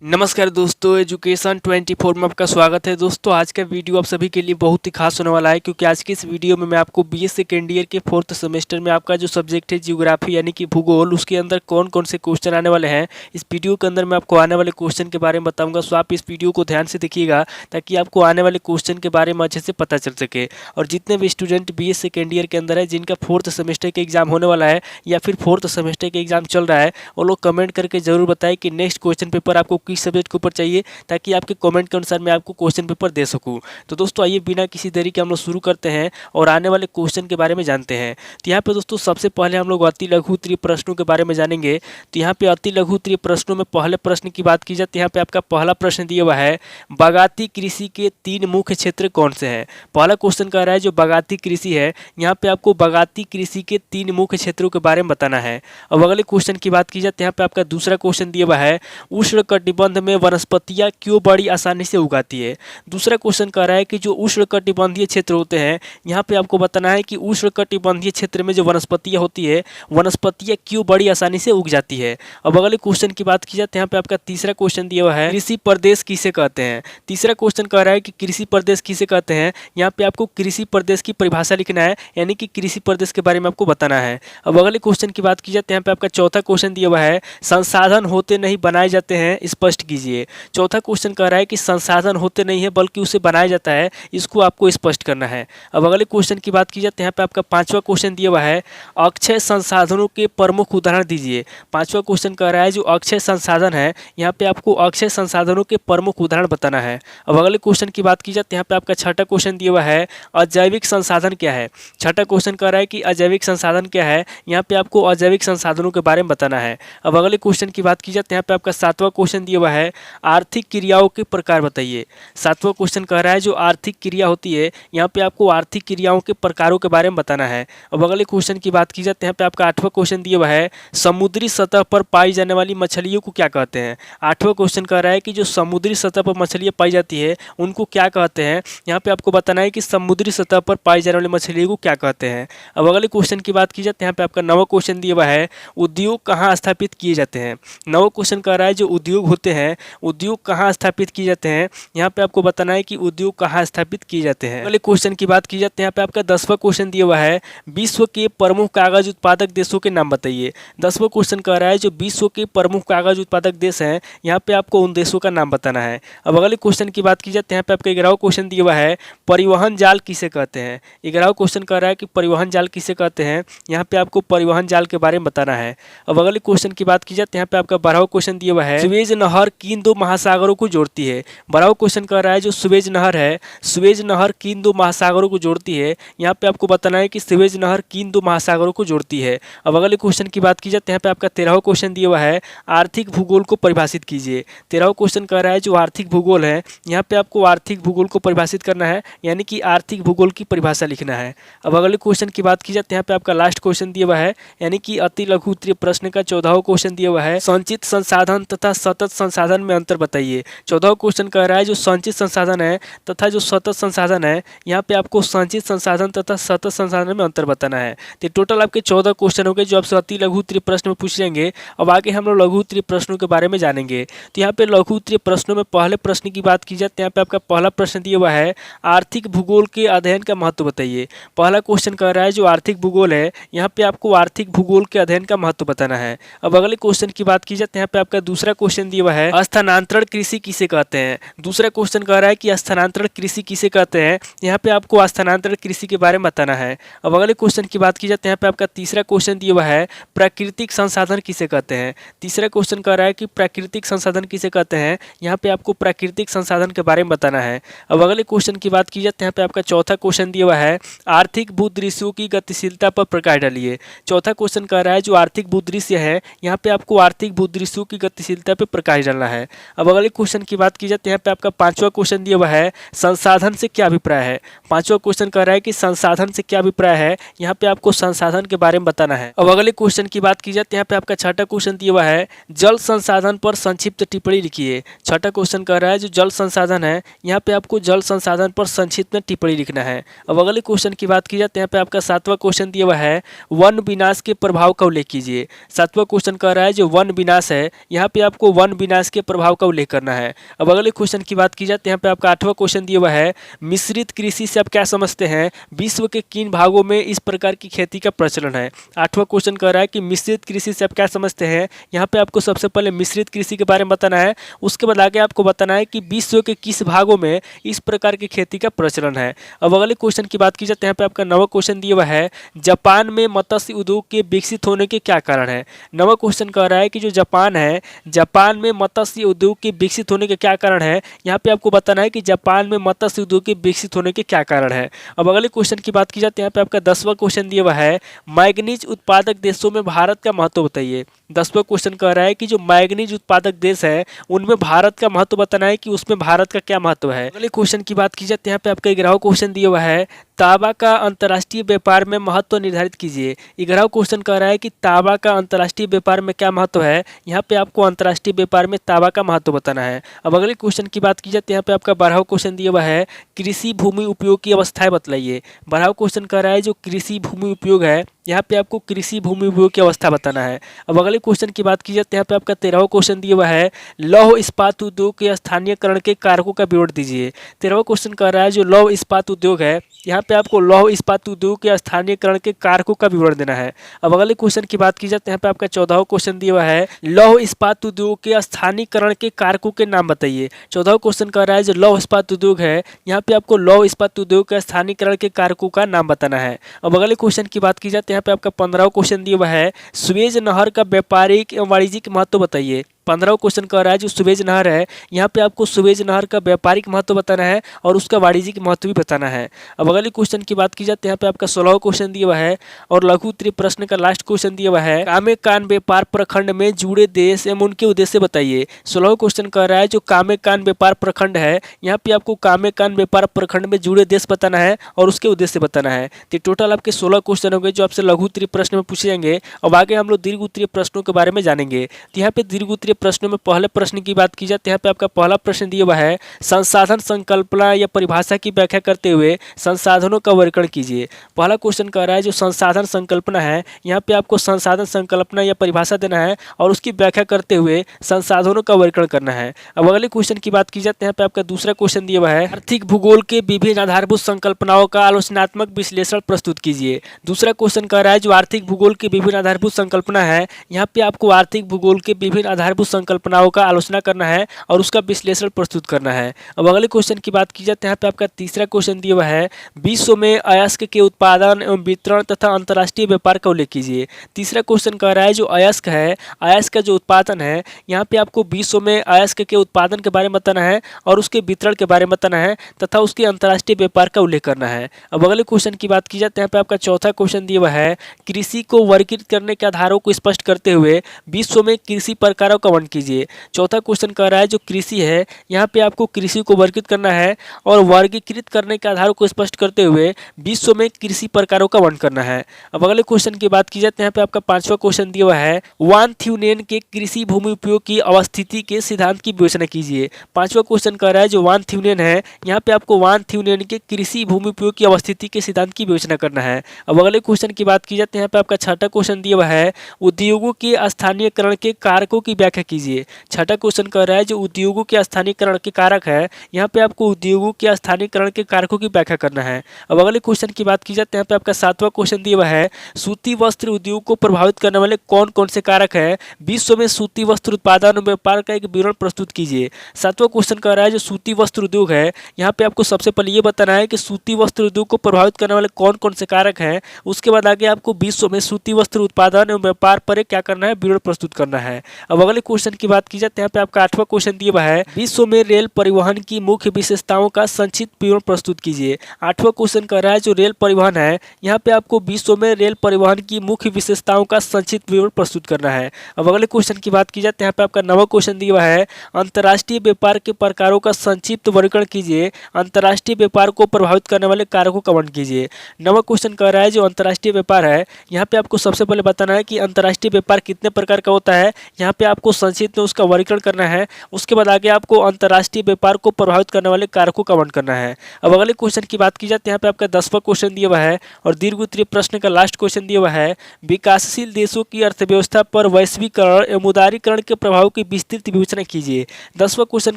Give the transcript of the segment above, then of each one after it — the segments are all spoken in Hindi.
नमस्कार दोस्तों, एजुकेशन 24 में आपका स्वागत है। दोस्तों आज का वीडियो आप सभी के लिए बहुत ही खास होने वाला है, क्योंकि आज की इस वीडियो में मैं आपको बीए सेकेंड ईयर के 4th सेमेस्टर में आपका जो सब्जेक्ट है जियोग्राफी यानी कि भूगोल, उसके अंदर कौन कौन से क्वेश्चन आने वाले हैं, इस वीडियो के अंदर मैं आपको आने वाले क्वेश्चन के बारे में बताऊंगा। सो आप इस वीडियो को ध्यान से देखिएगा ताकि आपको आने वाले क्वेश्चन के बारे में अच्छे से पता चल सके। और जितने भी स्टूडेंट बीए सेकेंड ईयर के अंदर है, जिनका 4th सेमेस्टर का एग्जाम होने वाला है या फिर 4th सेमेस्टर का एग्जाम चल रहा है, वो लोग कमेंट करके जरूर बताएं कि नेक्स्ट क्वेश्चन पेपर आपको किस सब्जेक्ट के ऊपर चाहिए, ताकि आपके कमेंट के अनुसार मैं आपको क्वेश्चन पेपर दे सकूं। तो दोस्तों आइए बिना किसी देरी के हम लोग शुरू करते हैं और आने वाले क्वेश्चन के बारे में जानते हैं। तो यहाँ पे दोस्तों सबसे पहले हम लोग अति लघु उत्तरीय प्रश्नों के बारे में जानेंगे। तो यहाँ पे अति लघु उत्तरीय प्रश्नों में पहले प्रश्न की बात की जाए तो यहाँ पे आपका पहला प्रश्न दिया हुआ है, बागाती कृषि के 3 मुख्य क्षेत्र कौन से हैं। पहला क्वेश्चन कह रहा है जो बागाती कृषि है, यहाँ पे आपको बागाती कृषि के 3 मुख्य क्षेत्रों के बारे में बताना है। अब अगले क्वेश्चन की बात की जाए तो यहाँ पे आपका दूसरा क्वेश्चन दिया हुआ है, उष्णकटिबंध में वनस्पतियां क्यों बड़ी आसानी से उगाती है। दूसरा क्वेश्चन कह रहा है कि जो उष्णकटिबंधीय क्षेत्र होते हैं, यहाँ पे आपको बताना है कि उष्णकटिबंधीय क्षेत्र में जो वनस्पतियां होती है, वनस्पतियां क्यों बड़ी आसानी से उग जाती है। अब अगले क्वेश्चन की बात की जाए तो यहाँ पे आपका तीसरा क्वेश्चन दिया हुआ है, कृषि प्रदेश किसे कहते हैं। तीसरा क्वेश्चन कह रहा है कि कृषि प्रदेश किसे कहते हैं। यहाँ पे आपको कृषि प्रदेश की परिभाषा लिखना है, यानी कि कृषि प्रदेश के बारे में आपको बताना है। अब अगले क्वेश्चन की बात की जाए तो यहाँ पे आपका चौथा क्वेश्चन दिया हुआ है, संसाधन होते नहीं बनाए जाते हैं, स्पष्ट कीजिए। चौथा क्वेश्चन कह रहा है कि संसाधन होते नहीं है बल्कि उसे बनाया जाता है, इसको आपको स्पष्ट करना है। अब अगले क्वेश्चन की बात की जाए तो यहाँ पे आपका पांचवा क्वेश्चन दिया हुआ है, अक्षय संसाधनों के प्रमुख उदाहरण दीजिए। पांचवा क्वेश्चन कह रहा है जो अक्षय संसाधन है, यहाँ पे आपको अक्षय संसाधनों के प्रमुख उदाहरण बताना है। अब अगले क्वेश्चन की बात की जाए तो यहाँ पे आपका छठा क्वेश्चन दिया हुआ है, अजैविक संसाधन क्या है। छठा क्वेश्चन कह रहा है कि अजैविक संसाधन क्या है, यहाँ पे आपको अजैविक संसाधनों के बारे में बताना है। अब अगले क्वेश्चन की बात की जाए तो यहाँ पे आपका सातवां क्वेश्चन दिया हुआ है, आर्थिक क्रियाओं के प्रकार बताइए। सातवां क्वेश्चन कह रहा है जो आर्थिक क्रिया होती है, यहाँ पे आपको आर्थिक क्रियाओं के प्रकारों के बारे में बताना है। अब अगले क्वेश्चन की बात की जाए तो यहाँ पे आपका आठवां क्वेश्चन दिया हुआ है, समुद्री सतह पर पाई जाने वाली मछलियों को क्या कहते हैं। आठवां क्वेश्चन कह रहा है कि जो समुद्री सतह पर मछलियाँ पाई जाती है उनको क्या कहते हैं। यहाँ पे आपको बताना है कि समुद्री सतह पर पाई जाने वाली मछलियों को क्या कहते हैं। अब अगले क्वेश्चन की बात की जाए तो यहाँ पे आपका नवा क्वेश्चन दिया हुआ है, उद्योग कहाँ स्थापित किए जाते हैं। नवा क्वेश्चन कह रहा है जो उद्योग होते हैं, उद्योग कहाँ स्थापित किए जाते हैं, यहाँ पे आपको बताना है कि उद्योग कहाँ स्थापित किए जाते हैं। अगले क्वेश्चन की बात की जाए तो यहाँ पे आपका 10वां क्वेश्चन दिया हुआ है, विश्व के प्रमुख कागज उत्पादक देशों के नाम बताइए। 10वां क्वेश्चन कह रहा है जो विश्व के प्रमुख कागज उत्पादक देश हैं, यहाँ पे आपको उन देशों का नाम बताना है। अब अगले क्वेश्चन की बात की जाए तो यहाँ पे आपका 11वां क्वेश्चन दिया हुआ है, परिवहन जाल किसे कहते हैं। 11वां क्वेश्चन कह रहा है कि परिवहन जाल किसे कहते हैं, यहाँ पे आपको परिवहन जाल के बारे में बताना है। अब अगले क्वेश्चन की बात की जाए तो यहाँ पे आपका 12वां क्वेश्चन दिया हुआ है, सुएज नहर किन 2 महासागरों को जोड़ती है। 12वां क्वेश्चन कह रहा है जो सुएज नहर है, सुएज नहर किन 2 महासागरों को जोड़ती है, यहाँ पे आपको बताना है कि सुएज नहर किन 2 महासागरों को जोड़ती है। अब अगले क्वेश्चन की बात की जाए तो यहाँ पे आपका 13वां क्वेश्चन दिया हुआ है, आर्थिक भूगोल को परिभाषित कीजिए। 13वां क्वेश्चन कह रहा है जो आर्थिक भूगोल है, यहाँ पे आपको आर्थिक भूगोल को परिभाषित करना है, यानी कि आर्थिक भूगोल की परिभाषा लिखना है। अब अगले क्वेश्चन की बात की जाए तो यहाँ पे आपका लास्ट क्वेश्चन दिया हुआ है, यानी कि अति लघु उत्तरीय प्रश्न का 14वां क्वेश्चन दिया हुआ है, संचित संसाधन तथा सतत संसाधन में अंतर बताइए। 14वां क्वेश्चन कह रहा है जो संचित संसाधन है तथा जो सतत संसाधन है, यहाँ पे आपको संचित संसाधन तथा सतत संसाधन में अंतर बताना है। तो टोटल आपके 14 क्वेश्चन हो गए जो आपसे अति लघु उत्तरीय प्रश्न में पूछ लेंगे। अब आगे हम लोग लघु उत्तरीय प्रश्नों के बारे में जानेंगे। तो यहाँ पे लघु उत्तरीय प्रश्नों में पहले प्रश्न की बात की जाए तो यहाँ पे आपका पहला प्रश्न दिया हुआ है, आर्थिक भूगोल के अध्ययन का महत्व बताइए। पहला क्वेश्चन कह रहा है जो आर्थिक भूगोल है, यहाँ पे आपको आर्थिक भूगोल के अध्ययन का महत्व बताना है। अब अगले क्वेश्चन की बात की जाए तो यहाँ पे आपका दूसरा क्वेश्चन दिया हुआ है, स्थानांतरण कृषि किसे कहते हैं। दूसरा क्वेश्चन कह रहा है कि स्थानांतरण कृषि किसे कहते हैं, यहाँ पे आपको स्थानांतरण कृषि के बारे में बताना है। अब अगले क्वेश्चन की बात की जाए तो यहाँ पे आपका तीसरा क्वेश्चन दिया हुआ है, प्राकृतिक संसाधन किसे कहते हैं। तीसरा क्वेश्चन कह रहा है कि प्राकृतिक संसाधन किसे कहते हैं, यहाँ पे आपको प्राकृतिक संसाधन के बारे में बताना है। अब अगले क्वेश्चन की बात की जाए तो यहाँ पे आपका चौथा क्वेश्चन दिया हुआ है, आर्थिक भूदृश्यों की गतिशीलता पर प्रकाश डालिए। चौथा क्वेश्चन कह रहा है जो आर्थिक भूदृश्य है, यहाँ पे आपको आर्थिक भूदृश्यों की गतिशीलता पर प्रकाश डालना है। अब अगले क्वेश्चन की बात की जाए तो यहाँ पे आपका पांचवा क्वेश्चन दिया हुआ है, संसाधन से क्या अभिप्राय है। पांचवा क्वेश्चन कह रहा है कि संसाधन से क्या अभिप्राय है, यहाँ पे आपको संसाधन के बारे में बताना है। अब अगले क्वेश्चन की बात की जाए तो यहाँ पे आपका छठा क्वेश्चन दिया हुआ है, जल संसाधन पर संक्षिप्त टिप्पणी लिखिए। छठा क्वेश्चन कह रहा है जो जल संसाधन है, यहाँ पे आपको जल संसाधन पर संक्षिप्त में टिप्पणी लिखना है। अब अगले क्वेश्चन की बात की जाए तो यहाँ पे आपका सातवां क्वेश्चन दिया हुआ है, वन विनाश के प्रभाव का उल्लेख कीजिए। सातवां क्वेश्चन कह रहा है जो वन विनाश है, यहाँ पे आपको वन विनाश के प्रभाव का उल्लेख करना है। अब अगले क्वेश्चन की बात की जाए तो यहाँ पे आपका 8वां क्वेश्चन दिया हुआ है, मिश्रित कृषि से आप क्या समझते हैं, विश्व के किन भागों में इस प्रकार की खेती का प्रचलन है। 8वां क्वेश्चन कह रहा है कि मिश्रित कृषि से आप क्या समझते हैं। यहाँ पे आपको सबसे पहले मिश्रित कृषि के बारे में बताना है, उसके बाद आगे आपको बताना है कि विश्व के किस भागों में इस प्रकार की खेती का प्रचलन है। अब अगले क्वेश्चन की बात की जाए तो यहाँ पे आपका 9वां क्वेश्चन दिया हुआ है, जापान में मत्स्य उद्योग के विकसित होने के क्या कारण है। 9वां क्वेश्चन कह रहा है कि जो जापान है, जापान में मत्स्य उद्योग के विकसित होने के क्या कारण है। यहाँ पे आपको बताना है कि जापान में मत्स्य उद्योग के विकसित होने के क्या कारण है। अब अगले क्वेश्चन की बात की जाए तो यहाँ पे आपका 10वां क्वेश्चन दिया हुआ है, मैग्नीज उत्पादक देशों में भारत का महत्व बताइए। 10वां क्वेश्चन कह रहा है कि जो मैग्नीज उत्पादक देश है उनमें भारत का महत्व बताना है कि उसमें भारत का क्या महत्व है। अगले क्वेश्चन की बात की जाए तो यहाँ पे आपका 11वां क्वेश्चन दिया हुआ है, तांबा का अंतर्राष्ट्रीय व्यापार में महत्व निर्धारित कीजिए। 11वां क्वेश्चन कह रहा है कि तांबा का अंतर्राष्ट्रीय व्यापार में क्या महत्व है। यहाँ पे आपको अंतर्राष्ट्रीय व्यापार में तांबा का महत्व बताना है। अब अगले क्वेश्चन की बात की जाए तो यहाँ पे आपका 12वां क्वेश्चन दिया हुआ है, कृषि भूमि उपयोग की अवस्थाएं बतलाइए। 12वां क्वेश्चन कह रहा है जो कृषि भूमि उपयोग है, यहाँ पे आपको कृषि भूमि उपयोग की अवस्था बताना है। अब अगले क्वेश्चन की बात की जाए तो यहाँ पे आपका 13वां क्वेश्चन दिया हुआ है, लौह इस्पात उद्योग के स्थानीयकरण के कारकों का विवरण दीजिए। 13वां क्वेश्चन कह रहा है जो लौह इस्पात उद्योग है, यहाँ पे आपको लौह इस्पात उद्योग के स्थानीयकरण के कारकों का विवरण देना है। अब अगले क्वेश्चन की बात की जाए तो यहाँ पे आपका 14वां क्वेश्चन दिया हुआ है, लौह इस्पात उद्योग के स्थानीयकरण के कारकों के नाम बताइए। 14वां क्वेश्चन कह रहा है जो लौह इस्पात उद्योग है, यहाँ पे आपको लौह इस्पात उद्योग के स्थानीयकरण के कारकों का नाम बताना है। अब अगले क्वेश्चन की बात की जाए तो यहाँ पे आपका 15वां क्वेश्चन दिया हुआ है, सुएज नहर का व्यापारिक एवं वाणिज्यिक महत्व बताइए। 15वां क्वेश्चन कह रहा है जो सुएज नहर है, यहाँ पे आपको सुएज नहर का व्यापारिक महत्व बताना है और उसका वाणिज्यिक महत्व भी बताना है। अब अगले क्वेश्चन की बात की जाए तो यहाँ पे आपका 16वां क्वेश्चन दिया हुआ है और लघु उत्तरीय प्रश्न का लास्ट क्वेश्चन दिया हुआ है, कामे कान व्यापार प्रखंड में जुड़े देश एवं उनके उद्देश्य बताइए। 16वां क्वेश्चन कह रहा है जो कामे कान व्यापार प्रखंड है, यहाँ पे आपको कामे कान व्यापार प्रखंड में जुड़े देश बताना है और उसके उद्देश्य बताना है। तो टोटल आपके 16 क्वेश्चन हो गए जो आपसे लघु उत्तरीय प्रश्न में पूछे जाएंगे। अब आगे हम लोग दीर्घ उत्तरीय प्रश्नों के बारे में जानेंगे। तो यहाँ पे दीर्घ उत्तरीय प्रश्नों में पहले प्रश्न की बात की जाए तो यहाँ पे आपका पहला प्रश्न दिया हुआ है, संसाधन संकल्पना या परिभाषा की व्याख्या करते हुए संसाधनों का वर्गीकरण कीजिए। पहला क्वेश्चन कह रहा है जो संसाधन संकल्पना है, यहाँ पे आपको संसाधन संकल्पना या परिभाषा देना है और उसकी व्याख्या करते हुए संसाधनों का वर्गीकरण करना है। अब अगले क्वेश्चन की बात की जाए तो यहाँ पे आपका दूसरा क्वेश्चन दिया हुआ है, आर्थिक भूगोल के विभिन्न आधारभूत संकल्पनाओं का आलोचनात्मक विश्लेषण प्रस्तुत कीजिए। दूसरा क्वेश्चन कह रहा है जो आर्थिक भूगोल की विभिन्न आधारभूत संकल्पना है, यहाँ पे आपको आर्थिक भूगोल के विभिन्न आधारभूत संकल्पनाओं का आलोचना करना है और उसका विश्लेषण प्रस्तुत करना है। अब अगले क्वेश्चन की बात की जाए तो यहाँ पे आपका तीसरा क्वेश्चन दिया हुआ है, विश्व में अयस्क के उत्पादन एवं वितरण तथा अंतर्राष्ट्रीय व्यापार का उल्लेख कीजिए। तीसरा क्वेश्चन कह रहा है जो अयस्क है, अयस्क का जो उत्पादन है, यहाँ पे आपको विश्व में अयस्क के उत्पादन के बारे में बताना है और उसके वितरण के बारे में बताना है तथा उसके अंतर्राष्ट्रीय व्यापार का उल्लेख करना है। अब अगले क्वेश्चन की बात की जाए तो यहाँ पे आपका चौथा क्वेश्चन दिया हुआ है, कृषि को वर्गीकृत करने के आधारों को स्पष्ट करते हुए विश्व में कृषि प्रकारों का वर्णन कीजिए। चौथा क्वेश्चन कह रहा है जो कृषि है, यहाँ पे आपको कृषि को वर्गीकृत करना है और वर्गीकृत करने के आधारों को स्पष्ट करते हुए विश्व में कृषि प्रकारों का वर्णन करना है। अब अगले क्वेश्चन की बात की जाए तो यहाँ पे आपका पांचवा क्वेश्चन दिया हुआ है, वान थ्यूनेन के कृषि भूमि उपयोग की अवस्थिति के सिद्धांत की विवेचना कीजिए। पांचवा क्वेश्चन कह रहा है जो वान थ्यूनेन है, यहाँ पे आपको वान थ्यूनेन के कृषि भूमि उपयोग की अवस्थिति के सिद्धांत की विवेचना करना है। अब अगले क्वेश्चन की बात की जाए तो यहाँ पे आपका छठा क्वेश्चन दिया हुआ है, उद्योगों के स्थानीयकरण के कारकों की व्याख्या कीजिए। छठा क्वेश्चन कह रहा है जो उद्योगों के स्थानीयकरण के कारक है, यहाँ पे आपको उद्योगों के स्थानीयकरण के कारकों की व्याख्या करना है। अब अगले क्वेश्चन की बात की जाए तो यहाँ पे आपका सातवां क्वेश्चन दिया हुआ है, सूती वस्त्र उद्योग को प्रभावित करने वाले कौन कौन से कारक है, विश्व में सूती वस्त्र उत्पादन और व्यापार का एक विवरण प्रस्तुत कीजिए। सातवां क्वेश्चन कह रहा है जो सूती वस्त्र उद्योग है, यहाँ पे आपको सबसे पहले ये बताना है कि सूती वस्त्र उद्योग को प्रभावित करने वाले कौन कौन से कारक हैं, उसके बाद आगे आपको विश्व में सूती वस्त्र उत्पादन एवं व्यापार पर एक क्या करना है, विवरण प्रस्तुत करना है। अब अगले क्वेश्चन की बात की जाए तो यहाँ पे आपका आठवां क्वेश्चन दिया हुआ है, विश्व में रेल परिवहन की मुख्य विशेषताओं का संक्षिप्त विवरण प्रस्तुत कीजिए। आठवां क्वेश्चन कह रहा है जो रेल परिवहन है, यहाँ पे आपको विश्व में रेल परिवहन की मुख्य विशेषताओं का संक्षिप्त विवरण प्रस्तुत करना है। अब अगले क्वेश्चन की बात की जाए तो यहाँ पे आपका नवा क्वेश्चन दिया हुआ है, अंतर्राष्ट्रीय व्यापार के प्रकारों का संक्षिप्त वर्गीकरण कीजिए। अंतर्राष्ट्रीय व्यापार को प्रभावित करने वाले कारकों का वर्णन कीजिए। नवा क्वेश्चन कह रहा है जो अंतर्राष्ट्रीय व्यापार है, यहाँ पे आपको सबसे पहले बताना है कि अंतर्राष्ट्रीय व्यापार कितने प्रकार का होता है। यहाँ पे आपको संक्षिप्त में उसका वर्गीकरण करना है। उसके बाद आगे आपको अंतर्राष्ट्रीय व्यापार को प्रभावित करने वाले कारकों का वर्णन करना है। अब अगले क्वेश्चन की बात की जाए तो यहाँ पे आपका 10वां क्वेश्चन दिया हुआ है और दीर्घ उत्तरीय प्रश्न का लास्ट क्वेश्चन दिया हुआ है, विकासशील देशों की अर्थव्यवस्था पर वैश्वीकरण एवं उदारीकरण के प्रभाव की विस्तृत विवेचना कीजिए। 10वां क्वेश्चन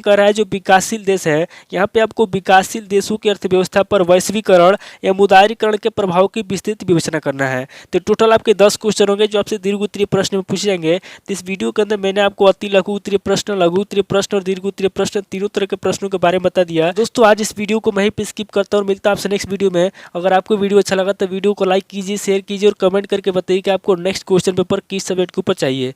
कह रहा है जो विकासशील देश है, यहाँ पे आपको विकासशील देशों की अर्थव्यवस्था पर वैश्वीकरण एवं उदारीकरण के प्रभाव की विस्तृत विवेचना करना है। तो टोटल आपके 10 क्वेश्चन होंगे जो आपसे दीर्घ उत्तरीय प्रश्न में पूछे जाएंगे। तो इस वीडियो के अंदर मैंने आपको अति लघु उत्तरीय प्रश्न, लघु उत्तरीय प्रश्न और दीर्घ उत्तरीय प्रश्न तीनों तरह के प्रश्नों के बारे में बता दिया। दोस्तों आज इस वीडियो को मैं ही पे स्किप करता हूँ और मिलता हूं आपसे नेक्स्ट वीडियो में। अगर आपको वीडियो अच्छा लगा तो वीडियो को लाइक कीजिए, शेयर कीजिए और कमेंट करके बताइए कि आपको नेक्स्ट क्वेश्चन पेपर किस सब्जेक्ट के ऊपर चाहिए।